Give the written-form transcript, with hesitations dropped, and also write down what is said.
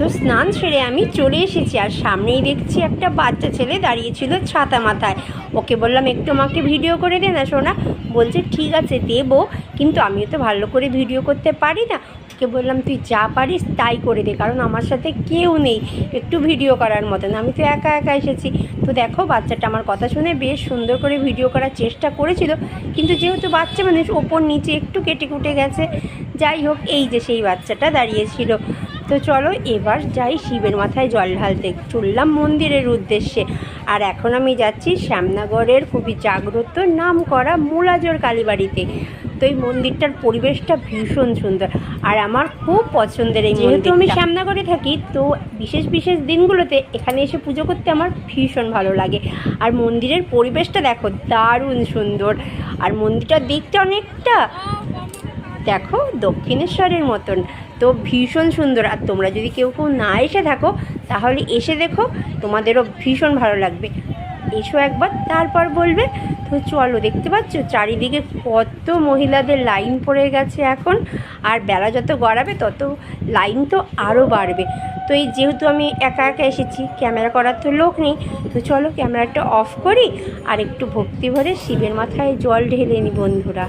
তো স্নান সেরে আমি চলে এসেছি, আর সামনেই দেখছি একটা বাচ্চা ছেলে দাঁড়িয়েছিল ছাতা মাথায়। ওকে বললাম একটু আমাকে ভিডিও করে দে না সোনা। বলছে ঠিক আছে দেবো, কিন্তু আমিও তো ভালো করে ভিডিও করতে পারি না। ওকে বললাম তুই যা পারিস তাই করে দে, কারণ আমার সাথে কেউ নেই একটু ভিডিও করার মতন, আমি তো একা একা এসেছি। তো দেখো বাচ্চাটা আমার কথা শুনে বেশ সুন্দর করে ভিডিও করার চেষ্টা করেছিল, কিন্তু যেহেতু বাচ্চা মানুষ ওপর নিচে একটু কেটে কুটে গেছে। যাই হোক, এই যে সেই বাচ্চাটা দাঁড়িয়েছিল। তো চলো এবার যাই শিবের মাথায় জল ঢালতে। চললাম মন্দিরের উদ্দেশ্যে। আর এখন আমি যাচ্ছি শ্যামনগরের খুবই জাগ্রত নাম করা মুলাজোর কালীবাড়িতে। তো এই মন্দিরটার পরিবেশটা ভীষণ সুন্দর, আর আমার খুব পছন্দের এই মন্দির। যেহেতু আমি শ্যামনগরে থাকি, তো বিশেষ বিশেষ দিনগুলোতে এখানে এসে পুজো করতে আমার ভীষণ ভালো লাগে। আর মন্দিরের পরিবেশটা দেখো দারুণ সুন্দর, আর মন্দিরটা দেখতে অনেকটা দেখো দক্ষিণেশ্বরের মতন, তো ভীষণ সুন্দর। আর তোমরা যদি কেউ না এসে থাকো তাহলে এসে দেখো, তোমাদেরও ভীষণ ভালো লাগবে। এসো একবার, তারপর বলবে। তো চলো, দেখতে পাচ্ছ চারিদিকে কত মহিলাদের লাইন পড়ে গেছে এখন, আর বেলা যত গড়াবে তত লাইন তো আরও বাড়বে। তো এই যেহেতু আমি একা একা এসেছি, ক্যামেরা করার তো লোক নেই, তো চলো ক্যামেরাটা অফ করি আর একটু ভক্তি ভরে শিবের মাথায় জল ঢেলে নিই বন্ধুরা।